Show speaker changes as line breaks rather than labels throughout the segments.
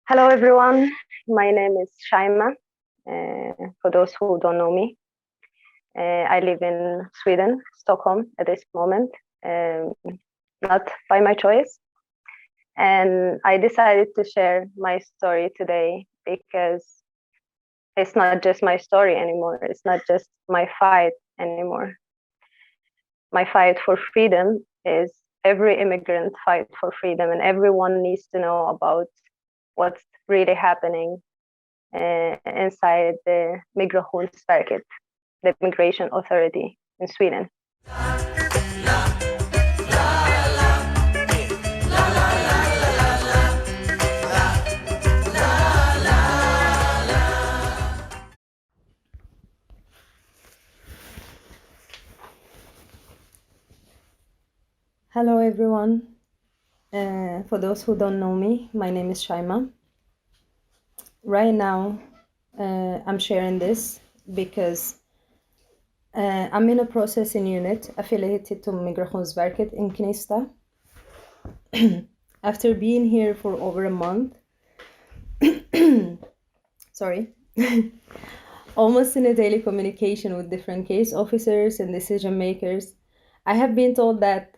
Hello, everyone. My name is Shaima. For those who don't know me, I live in Sweden, Stockholm, at this moment, not by my choice. And I decided to share my story today because it's not just my story anymore. It's not just my fight anymore. My fight for freedom is every immigrant fight for freedom, and everyone needs to know about what's really happening inside the MigrationSverket, the migration authority in Sweden.
Hello everyone. For those who don't know me, my name is Shaima. Right now, I'm sharing this because I'm in a processing unit affiliated to MigrationSverket in Knista. After being here for over a month, almost in a daily communication with different case officers and decision makers, I have been told that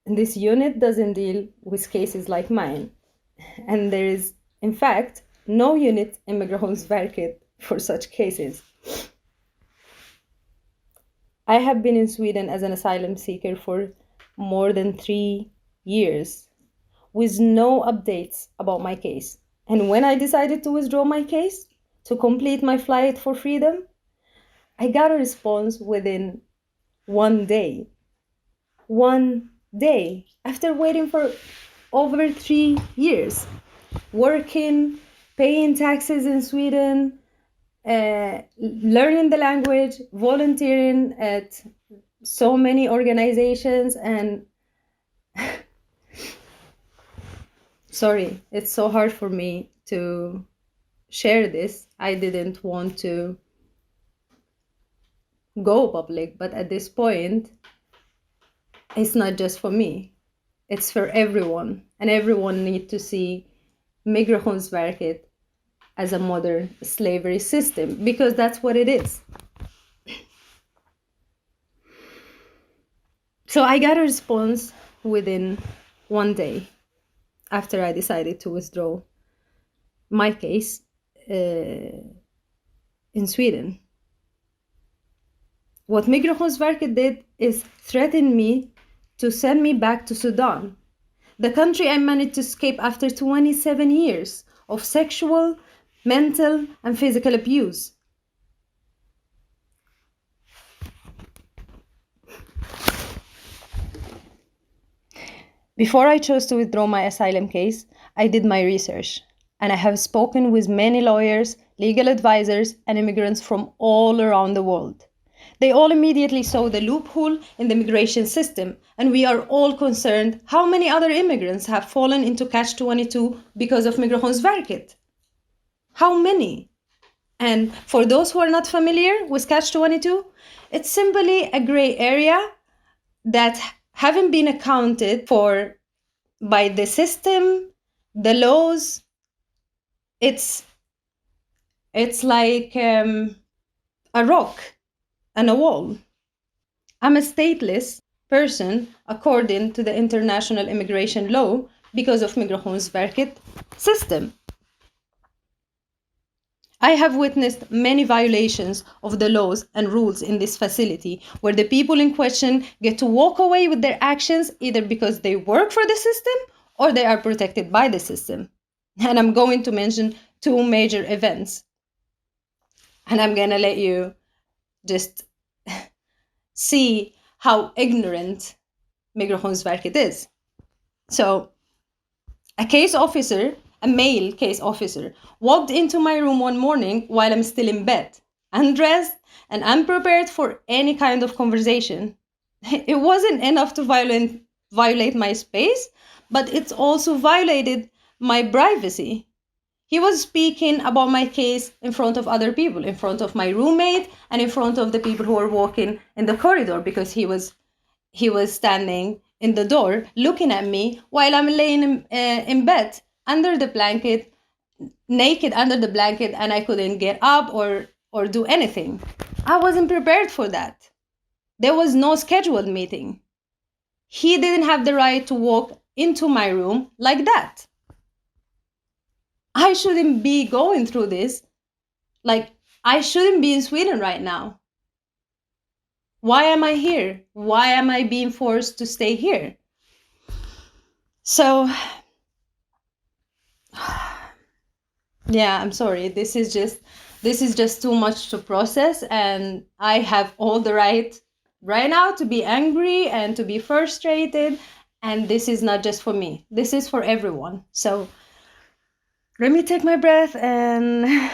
this unit doesn't deal with cases like mine. And there is, in fact, no unit in MigrationSverket for such cases. I have been in Sweden as an asylum seeker for more than 3 years with no updates about my case. And when I decided to withdraw my case to complete my flight for freedom, I got a response within 1 day. 1 day after waiting for over 3 years, working, paying taxes in Sweden, learning the language, volunteering at so many organizations, and sorry, it's so hard for me to share this. I didn't want to go public, but at this point, it's not just for me. It's for everyone, and everyone needs to see MigrationSverket as a modern slavery system, because that's what it is. So I got a response within 1 day after I decided to withdraw my case in Sweden. What MigrationSverket did is threaten me to send me back to Sudan, the country I managed to escape after 27 years of sexual, mental, and physical abuse. Before I chose to withdraw my asylum case, I did my research, and I have spoken with many lawyers, legal advisors, and immigrants from all around the world. They all immediately saw the loophole in the migration system, and we are all concerned how many other immigrants have fallen into catch-22 because of MigrationSverket. How many? And for those who are not familiar with catch-22, it's simply a gray area that haven't been accounted for by the system, the laws. It's like a rock and a wall. I'm a stateless person according to the international immigration law because of MigrationSverket system. I have witnessed many violations of the laws and rules in this facility, where the people in question get to walk away with their actions either because they work for the system or they are protected by the system. And I'm going to mention 2 major events. And I'm gonna let you just see how ignorant MigrationSverket is. So, a male case officer, walked into my room one morning while I'm still in bed, undressed and unprepared for any kind of conversation. It wasn't enough to violate my space, but it's also violated my privacy. He was speaking about my case in front of other people, in front of my roommate and in front of the people who were walking in the corridor, because he was standing in the door looking at me while I'm laying in bed under the blanket, naked under the blanket and I couldn't get up or do anything. I wasn't prepared for that. There was no scheduled meeting. He didn't have the right to walk into my room like that. I shouldn't be going through this. Like, I shouldn't be in Sweden right now. Why am I here? Why am I being forced to stay here? So, yeah, I'm sorry. This is just too much to process, and I have all the right now to be angry and to be frustrated, and this is not just for me. This is for everyone. So let me take my breath and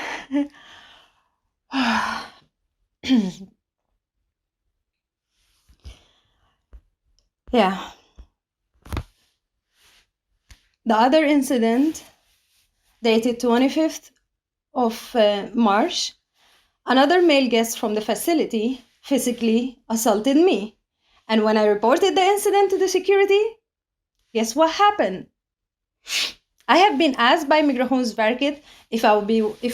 yeah. The other incident, dated 25th of March, another male guest from the facility physically assaulted me. And when I reported the incident to the security, guess what happened? I have been asked by MigrationSverket if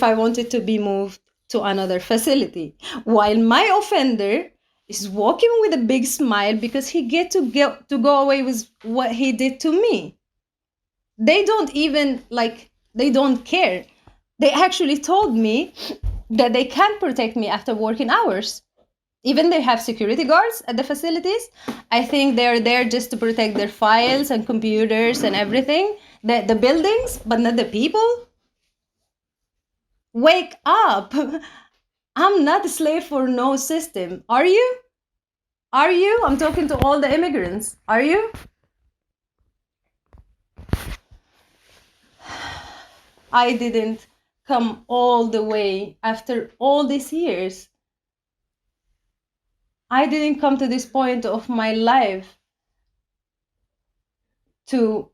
I wanted to be moved to another facility, while my offender is walking with a big smile because he get to go away with what he did to me. They don't even, they don't care. They actually told me that they can't protect me after working hours. Even they have security guards at the facilities. I think they're there just to protect their files and computers and everything. The buildings, but not the people. Wake up. I'm not a slave for no system. Are you? Are you? I'm talking to all the immigrants. Are you? I didn't come all the way after all these years. I didn't come to this point of my life to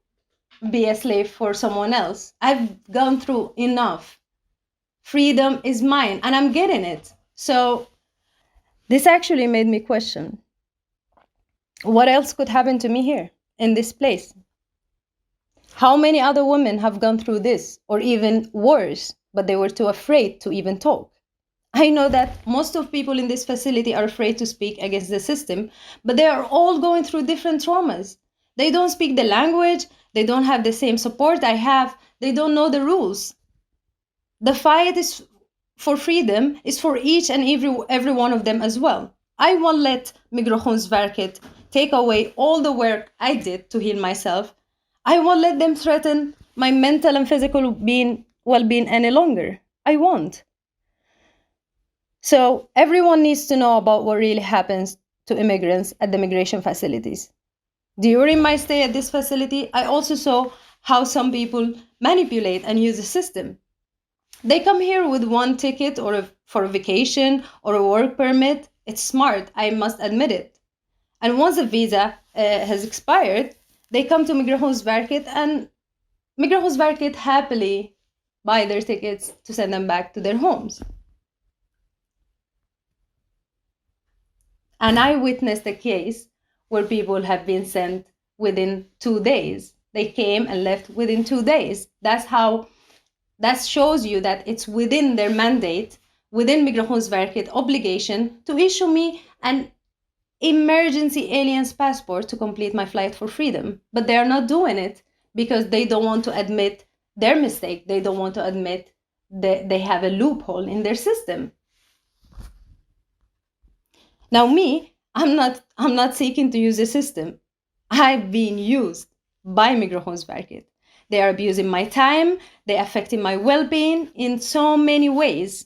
be a slave for someone else. I've gone through enough. Freedom is mine, and I'm getting it. So this actually made me question, what else could happen to me here in this place? How many other women have gone through this, or even worse, but they were too afraid to even talk? I know that most of people in this facility are afraid to speak against the system, but they are all going through different traumas. They don't speak the language, they don't have the same support I have, they don't know the rules. The fight is for freedom is for each and every one of them as well. I won't let MigrationSverket take away all the work I did to heal myself. I won't let them threaten my mental and physical well-being any longer. I won't. So everyone needs to know about what really happens to immigrants at the migration facilities. During my stay at this facility, I also saw how some people manipulate and use the system. They come here with one ticket for a vacation or a work permit. It's smart, I must admit it. And once a visa has expired, they come to MigrationSverket, and MigrationSverket happily buy their tickets to send them back to their homes. And I witnessed a case where people have been sent within 2 days. They came and left within 2 days. That shows you that it's within their mandate, within MigrationSverket obligation to issue me an emergency aliens passport to complete my flight for freedom. But they are not doing it because they don't want to admit their mistake. They don't want to admit that they have a loophole in their system. Now me, I'm not seeking to use the system. I've been used by MigrationSverket. They are abusing my time, they're affecting my well-being in so many ways.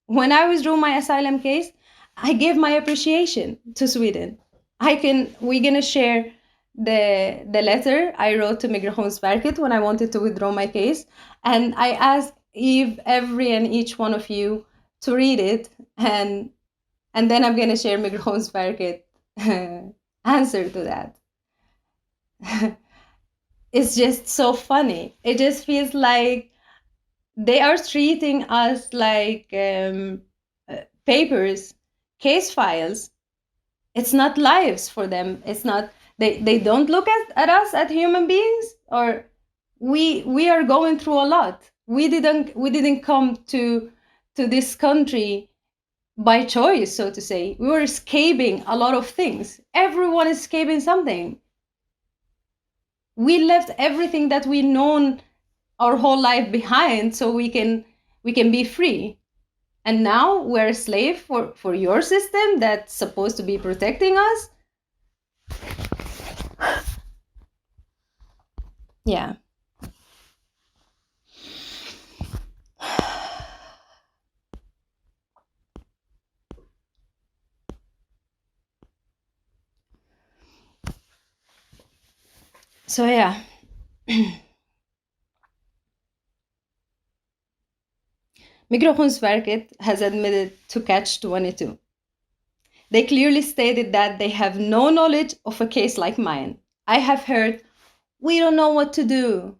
When I withdrew my asylum case, I gave my appreciation to Sweden. We're gonna share the letter I wrote to MigrationSverket when I wanted to withdraw my case, and I asked every and each one of you to read it, and then I'm gonna share MigrationSverket answer to that. It's just so funny. It just feels like they are treating us like papers, case files. It's not lives for them. It's not, they don't look at us as human beings, or we are going through a lot. We didn't come to this country by choice, so to say. We were escaping a lot of things. Everyone is escaping something. We left everything that we known our whole life behind so we can be free. And now we're a slave for your system that's supposed to be protecting us. Yeah. So yeah. MigrationSverket has admitted to catch-22. They clearly stated that they have no knowledge of a case like mine. I have heard, we don't know what to do.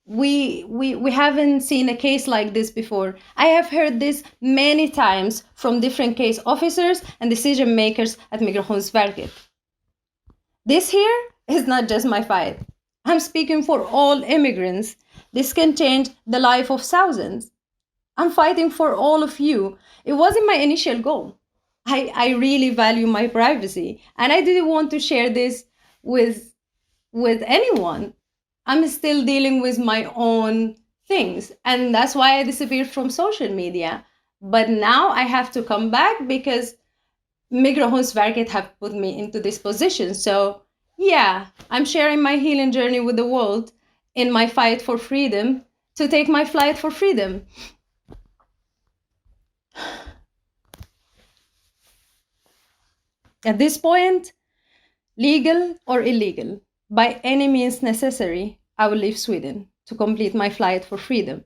We haven't seen a case like this before. I have heard this many times from different case officers and decision makers at MigrationSverket. This here is not just my fight. I'm speaking for all immigrants. This can change the life of thousands. I'm fighting for all of you. It wasn't my initial goal. I really value my privacy, and I didn't want to share this with anyone. I'm still dealing with my own things, and that's why I disappeared from social media. But now I have to come back because MigrationSverket have put me into this position. So yeah, I'm sharing my healing journey with the world in my fight for freedom to take my flight for freedom. At this point, legal or illegal, by any means necessary, I will leave Sweden to complete my flight for freedom.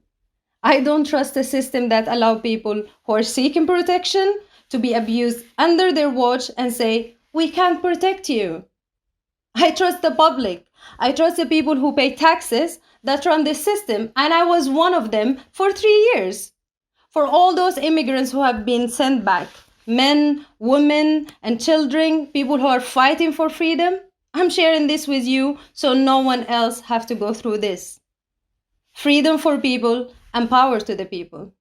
I don't trust a system that allows people who are seeking protection to be abused under their watch and say, we can't protect you. I trust the public. I trust the people who pay taxes that run this system, and I was one of them for 3 years. For all those immigrants who have been sent back, men, women, and children, people who are fighting for freedom, I'm sharing this with you so no one else have to go through this. Freedom for people and power to the people.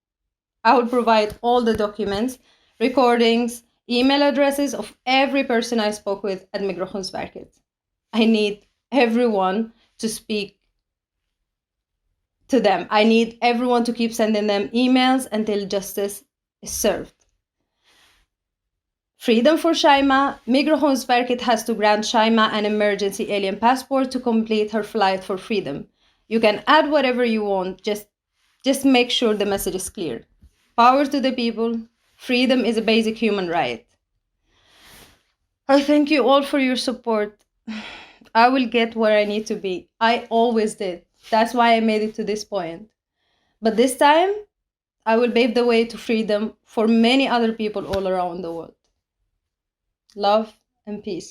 I will provide all the documents, recordings, email addresses of every person I spoke with at MigrationSverket. I need everyone to speak to them. I need everyone to keep sending them emails until justice is served. Freedom for Shaima. MigrationSverket has to grant Shaima an emergency alien passport to complete her flight for freedom. You can add whatever you want, just make sure the message is clear. Power to the people. Freedom is a basic human right. I thank you all for your support. I will get where I need to be. I always did. That's why I made it to this point. But this time, I will pave the way to freedom for many other people all around the world. Love and peace.